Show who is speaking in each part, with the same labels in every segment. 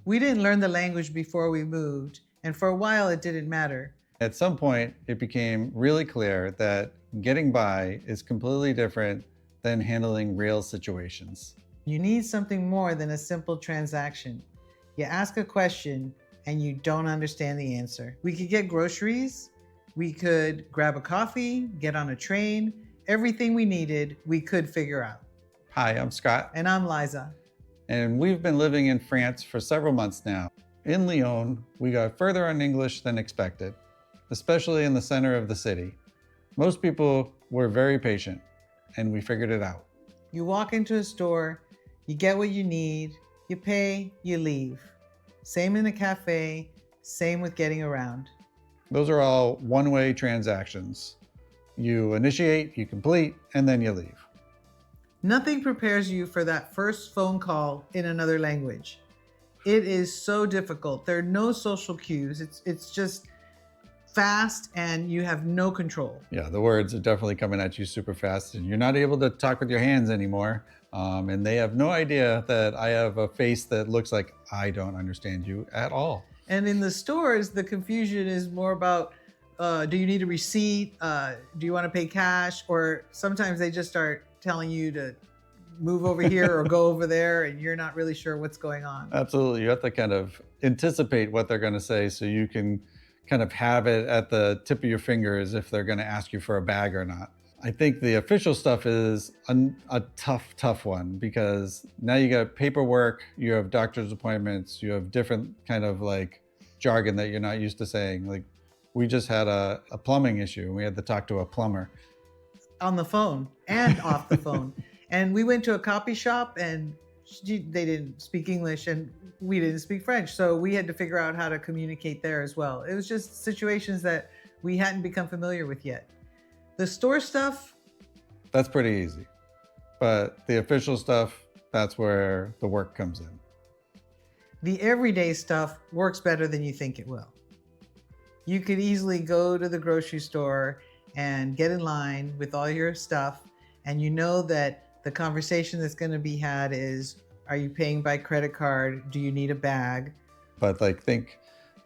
Speaker 1: We didn't learn the language before we moved, and for a while it didn't matter.
Speaker 2: At some point, it became really clear that getting by is completely different than handling real situations.
Speaker 1: You need something more than a simple transaction. You ask a question and you don't understand the answer. We could get groceries, we could grab a coffee, get on a train, everything we needed, we could figure out.
Speaker 2: Hi, I'm Scott,
Speaker 1: And I'm Liza.
Speaker 2: and we've been living in France for several months now. In Lyon, we got further on English than expected, especially in the center of the city. Most people were very patient, and we figured it out.
Speaker 1: You walk into a store, you get what you need, you pay, you leave. Same in a cafe, same with getting around.
Speaker 2: Those are all one-way transactions. You initiate, you complete, and then you leave.
Speaker 1: Nothing prepares you for that first phone call in another language. It is so difficult. There are no social cues. It's just fast and you have no control.
Speaker 2: Yeah, the words are definitely coming at you super fast, and you're not able to talk with your hands anymore. And they have no idea that I have a face that looks like I don't understand you at all.
Speaker 1: And in the stores, the confusion is more about, do you need a receipt? Do you want to pay cash? Or sometimes they just start telling you to move over here or go over there, and you're not really sure what's going on.
Speaker 2: Absolutely. You have to kind of anticipate what they're going to say so you can kind of have it at the tip of your fingers if they're going to ask you for a bag or not. I think the official stuff is a tough one, because now you got paperwork, you have doctor's appointments, you have different kind of like jargon that you're not used to saying. Like, we just had a plumbing issue and we had to talk to a plumber.
Speaker 1: On the phone and off the phone. And we went to a copy shop and they didn't speak English and we didn't speak French. So we had to figure out how to communicate there as well. It was just situations that we hadn't become familiar with yet. The store stuff,
Speaker 2: that's pretty easy. But the official stuff, that's where the work comes in.
Speaker 1: The everyday stuff works better than you think it will. You could easily go to the grocery store and get in line with all your stuff, and you know that the conversation that's going to be had is, are you paying by credit card? Do you need a bag?
Speaker 2: But like, think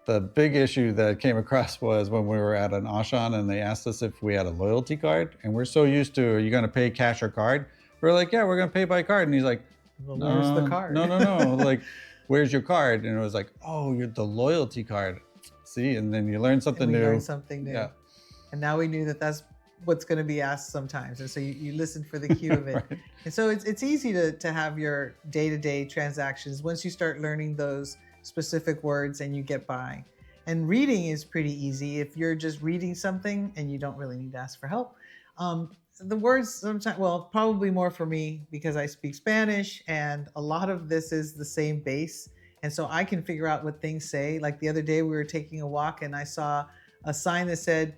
Speaker 2: the big issue that came across was when we were at an Auchan and they asked us if we had a loyalty card, and we're so used to, are you going to pay cash or card? We're like, yeah, we're going to pay by card. And he's like,
Speaker 1: well, where's the card?
Speaker 2: No. Like, where's your card? And it was like, oh, you're the loyalty card. See, and then you learn something new.
Speaker 1: Learn something new. Yeah. And now we knew that that's what's going to be asked sometimes. And so you listen for the cue of it. Right. And so it's easy to have your day-to-day transactions once you start learning those specific words and you get by. And reading is pretty easy. If you're just reading something and you don't really need to ask for help. The words sometimes, well, probably more for me because I speak Spanish and a lot of this is the same base. And so I can figure out what things say. Like the other day we were taking a walk and I saw a sign that said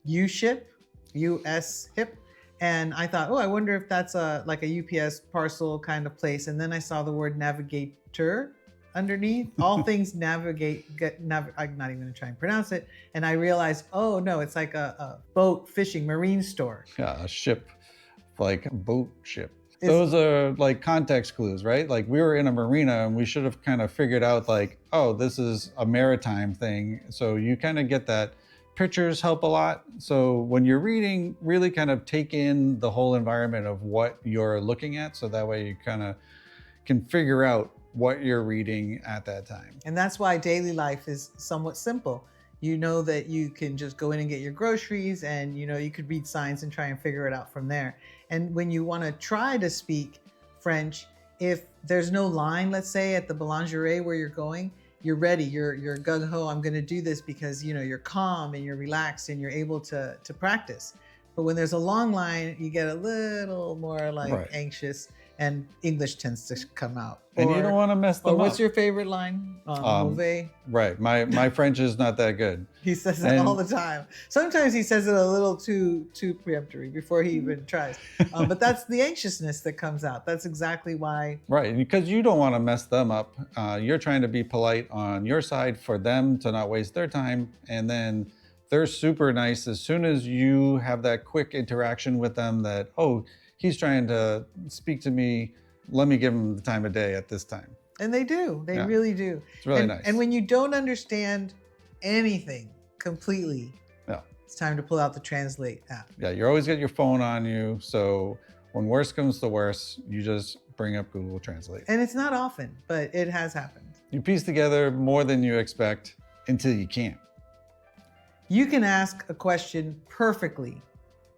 Speaker 1: U-ship, U.S. hip. And I thought, oh, I wonder if that's like a UPS parcel kind of place. And then I saw the word navigator underneath. All things navigate, I'm not even going to try and pronounce it. And I realized, oh no, it's like a boat fishing marine store.
Speaker 2: Yeah, a ship, like a boat ship. Those are like context clues, right? Like, we were in a marina and we should have kind of figured out like, oh, this is a maritime thing. So you kind of get that. Pictures help a lot. So when you're reading, really kind of take in the whole environment of what you're looking at. So that way you kind of can figure out what you're reading at that time.
Speaker 1: And that's why daily life is somewhat simple. You know that you can just go in and get your groceries and you could read signs and try and figure it out from there. And when you want to try to speak French, if there's no line, let's say at the boulangerie where you're going, you're ready, you're gung-ho, I'm going to do this because you're calm and you're relaxed and you're able to practice. But when there's a long line, you get a little more like anxious and English tends to come out.
Speaker 2: And you don't want to mess them up.
Speaker 1: What's your favorite line? Mauvais?
Speaker 2: Right. My French is not that good.
Speaker 1: He says it all the time. Sometimes he says it a little too preemptory before he even tries. But that's the anxiousness that comes out. That's exactly why.
Speaker 2: Right. Because you don't want to mess them up. You're trying to be polite on your side for them to not waste their time. And then they're super nice as soon as you have that quick interaction with them that, oh, he's trying to speak to me. Let me give him the time of day at this time.
Speaker 1: And they do. They
Speaker 2: Yeah.
Speaker 1: really do.
Speaker 2: It's really
Speaker 1: and,
Speaker 2: nice.
Speaker 1: And when you don't understand anything completely,
Speaker 2: Yeah.
Speaker 1: it's time to pull out the Translate app.
Speaker 2: Yeah, you always get your phone on you. So when worst comes to worst, you just bring up Google Translate.
Speaker 1: And it's not often, but it has happened.
Speaker 2: You piece together more than you expect until you can't.
Speaker 1: You can ask a question perfectly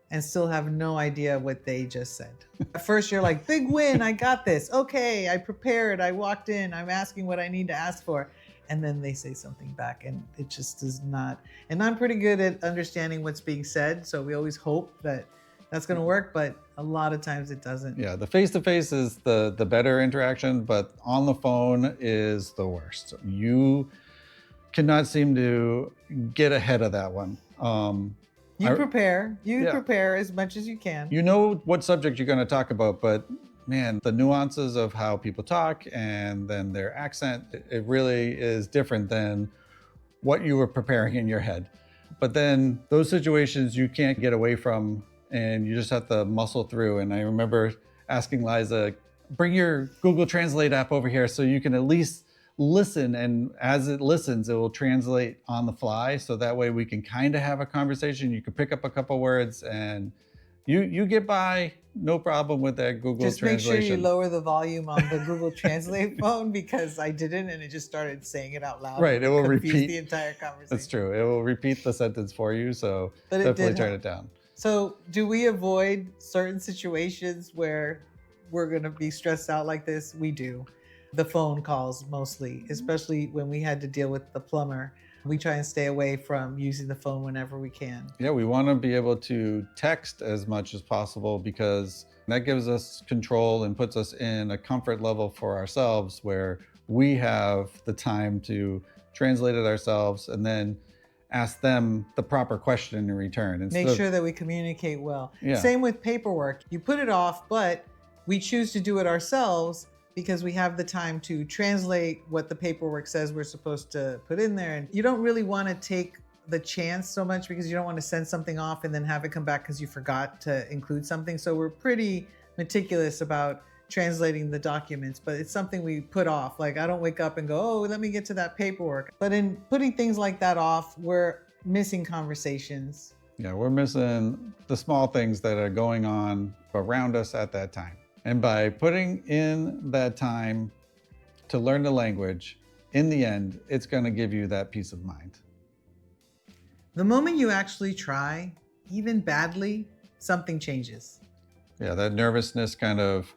Speaker 1: and still have no idea what they just said. At first you're like, big win, I got this. Okay, I prepared, I walked in, I'm asking what I need to ask for. And then they say something back and it just does not. And I'm pretty good at understanding what's being said. So we always hope that that's gonna work, but a lot of times it doesn't.
Speaker 2: Yeah, the face-to-face is the better interaction, but on the phone is the worst. You cannot seem to get ahead of that one.
Speaker 1: You prepare as much as you can.
Speaker 2: You know what subject you're going to talk about, but man, the nuances of how people talk and then their accent, it really is different than what you were preparing in your head. But then those situations you can't get away from and you just have to muscle through. And I remember asking Liza, bring your Google Translate app over here so you can at least listen, and as it listens, it will translate on the fly. So that way we can kind of have a conversation. You can pick up a couple words and you get by, no problem with that Google Translation.
Speaker 1: Just make sure you lower the volume on the Google Translate phone, because I didn't and it just started saying it out loud.
Speaker 2: Right, it will repeat
Speaker 1: the entire conversation.
Speaker 2: That's true. It will repeat the sentence for you. So definitely turn it down.
Speaker 1: So do we avoid certain situations where we're going to be stressed out like this? We do. The phone calls mostly, especially when we had to deal with the plumber. We try and stay away from using the phone whenever we can.
Speaker 2: Yeah, we want to be able to text as much as possible because that gives us control and puts us in a comfort level for ourselves where we have the time to translate it ourselves and then ask them the proper question in return.
Speaker 1: Make sure that we communicate well.
Speaker 2: Yeah.
Speaker 1: Same with paperwork. You put it off, but we choose to do it ourselves because we have the time to translate what the paperwork says we're supposed to put in there. And you don't really want to take the chance so much because you don't want to send something off and then have it come back because you forgot to include something. So we're pretty meticulous about translating the documents, but it's something we put off. Like I don't wake up and go, oh, let me get to that paperwork. But in putting things like that off, we're missing conversations.
Speaker 2: Yeah, we're missing the small things that are going on around us at that time. And by putting in that time to learn the language, in the end, it's going to give you that peace of mind.
Speaker 1: The moment you actually try, even badly, something changes.
Speaker 2: Yeah, that nervousness kind of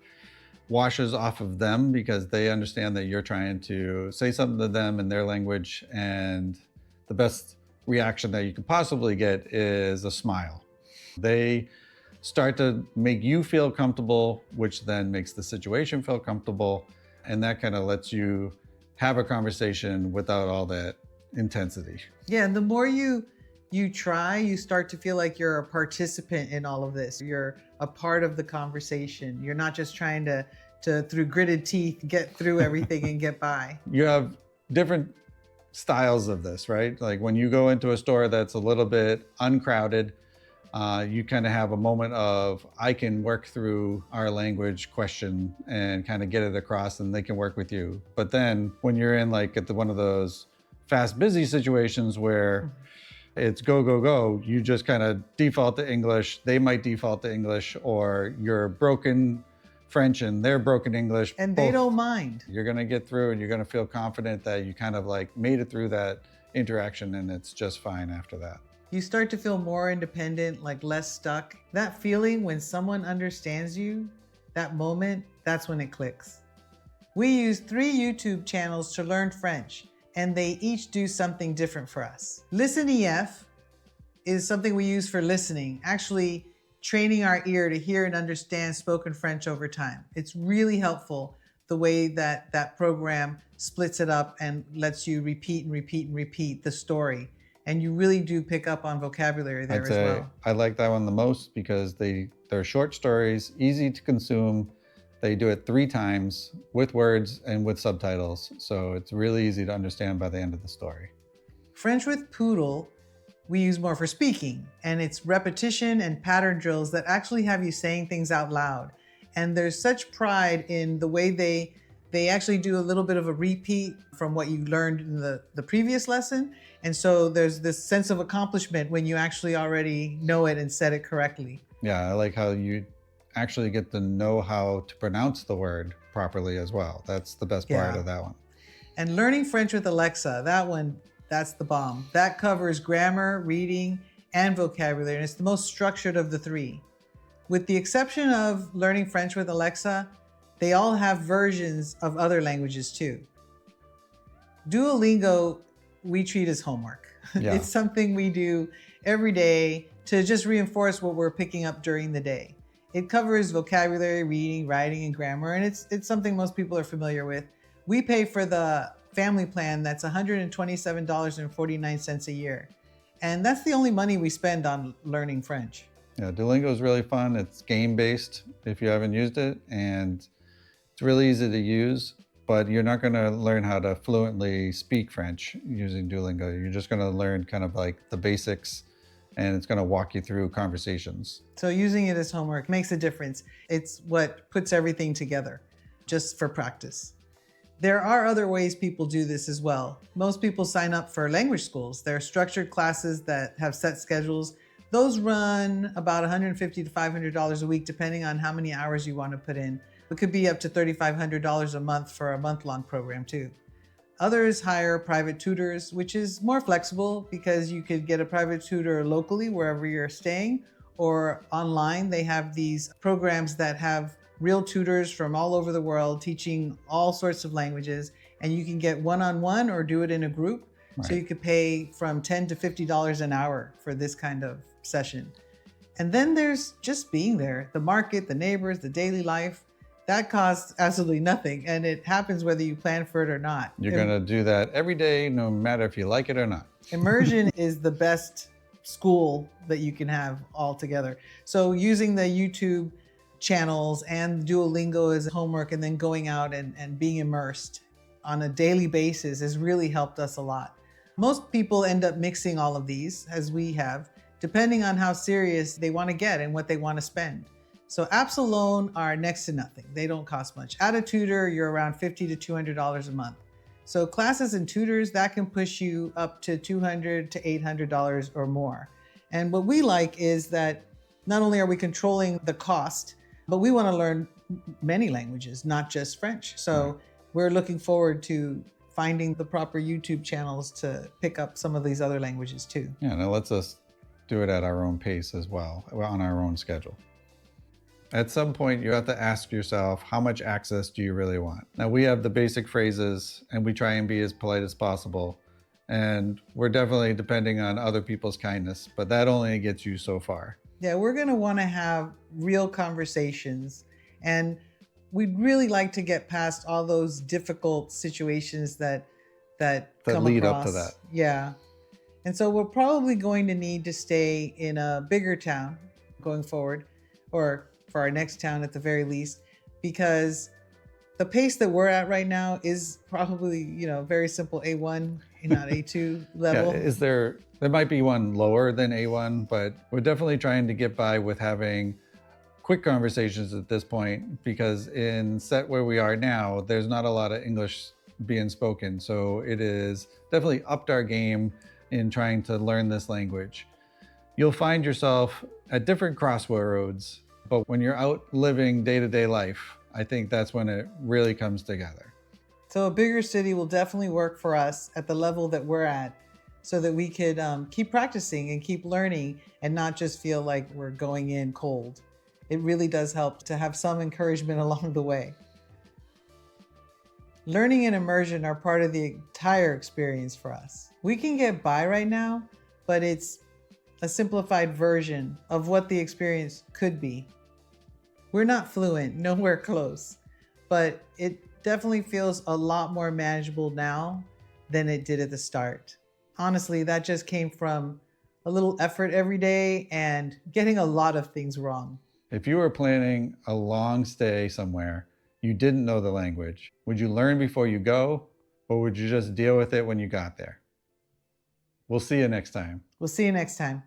Speaker 2: washes off of them because they understand that you're trying to say something to them in their language, and the best reaction that you could possibly get is a smile. They start to make you feel comfortable, which then makes the situation feel comfortable. And that kind of lets you have a conversation without all that intensity. Yeah,
Speaker 1: and the more you try, you start to feel like you're a participant in all of this. You're a part of the conversation. You're not just trying to through gritted teeth, get through everything and get by.
Speaker 2: You have different styles of this, right? Like when you go into a store that's a little bit uncrowded, you kind of have a moment of, I can work through our language question and kind of get it across and they can work with you. But then when you're in like at one of those fast, busy situations where it's go, go, go, you just kind of default to English. They might default to English, or you're broken French and they're broken English.
Speaker 1: And they don't mind.
Speaker 2: You're going to get through and you're going to feel confident that you kind of like made it through that interaction and it's just fine after that.
Speaker 1: You start to feel more independent, like less stuck. That feeling when someone understands you, that moment, that's when it clicks. We use 3 YouTube channels to learn French, and they each do something different for us. Listen EF is something we use for listening, actually training our ear to hear and understand spoken French over time. It's really helpful the way that that program splits it up and lets you repeat and repeat and repeat the story. And you really do pick up on vocabulary there as well.
Speaker 2: I like that one the most because they're short stories, easy to consume. They do it 3 times with words and with subtitles. So it's really easy to understand by the end of the story.
Speaker 1: French with Poodle, we use more for speaking, and it's repetition and pattern drills that actually have you saying things out loud. And there's such pride in the way they They actually do a little bit of a repeat from what you learned in the previous lesson. And so there's this sense of accomplishment when you actually already know it and said it correctly.
Speaker 2: Yeah, I like how you actually get to know how to pronounce the word properly as well. That's the best part
Speaker 1: Yeah.
Speaker 2: of that one.
Speaker 1: And learning French with Alexa, that one, that's the bomb. That covers grammar, reading, and vocabulary, and it's the most structured of the three. With the exception of learning French with Alexa, they all have versions of other languages too. Duolingo, we treat as homework.
Speaker 2: Yeah.
Speaker 1: It's something we do every day to just reinforce what we're picking up during the day. It covers vocabulary, reading, writing, and grammar, and it's something most people are familiar with. We pay for the family plan that's $127.49 a year. And that's the only money we spend on learning French.
Speaker 2: Yeah, Duolingo is really fun. It's game-based if you haven't used it, and it's really easy to use, but you're not going to learn how to fluently speak French using Duolingo. You're just going to learn kind of like the basics, and it's going to walk you through conversations.
Speaker 1: So using it as homework makes a difference. It's what puts everything together, just for practice. There are other ways people do this as well. Most people sign up for language schools. There are structured classes that have set schedules. Those run about $150 to $500 a week, depending on how many hours you want to put in. It could be up to $3,500 a month for a month-long program too. Others hire private tutors, which is more flexible because you could get a private tutor locally wherever you're staying, or online. They have these programs that have real tutors from all over the world teaching all sorts of languages, and you can get one-on-one or do it in a group.
Speaker 2: Right.
Speaker 1: So you could pay from $10 to $50 an hour for this kind of session. And then there's just being there, the market, the neighbors, the daily life. That costs absolutely nothing, and it happens whether you plan for it or not.
Speaker 2: You're going to do that every day, no matter if you like it or not.
Speaker 1: Immersion is the best school that you can have altogether. So using the YouTube channels and Duolingo as homework, and then going out and being immersed on a daily basis has really helped us a lot. Most people end up mixing all of these, as we have, depending on how serious they want to get and what they want to spend. So apps alone are next to nothing. They don't cost much. Add a tutor, you're around $50 to $200 a month. So classes and tutors, that can push you up to $200 to $800 or more. And what we like is that not only are we controlling the cost, but we want to learn many languages, not just French. So we're looking forward to finding the proper YouTube channels to pick up some of these other languages too.
Speaker 2: Yeah, and it lets us do it at our own pace as well, on our own schedule. At some point, you have to ask yourself, how much access do you really want? Now, we have the basic phrases, and we try and be as polite as possible. And we're definitely depending on other people's kindness, but that only gets you so far.
Speaker 1: Yeah, we're going to want to have real conversations, and we'd really like to get past all those difficult situations that come
Speaker 2: lead
Speaker 1: across.
Speaker 2: up to that.
Speaker 1: Yeah. And so we're probably going to need to stay in a bigger town going forward, or for our next town at the very least, because the pace that we're at right now is probably, very simple A1, not A2 level.
Speaker 2: Yeah, there might be one lower than A1, but we're definitely trying to get by with having quick conversations at this point, because in set where we are now, there's not a lot of English being spoken. So it is definitely upped our game in trying to learn this language. You'll find yourself at different crossroads, but when you're out living day-to-day life, I think that's when it really comes together.
Speaker 1: So a bigger city will definitely work for us at the level that we're at, so that we could keep practicing and keep learning and not just feel like we're going in cold. It really does help to have some encouragement along the way. Learning and immersion are part of the entire experience for us. We can get by right now, but it's a simplified version of what the experience could be. We're not fluent, nowhere close, but it definitely feels a lot more manageable now than it did at the start. Honestly, that just came from a little effort every day and getting a lot of things wrong.
Speaker 2: If you were planning a long stay somewhere, you didn't know the language, would you learn before you go, or would you just deal with it when you got there? We'll see you next time.
Speaker 1: We'll see you next time.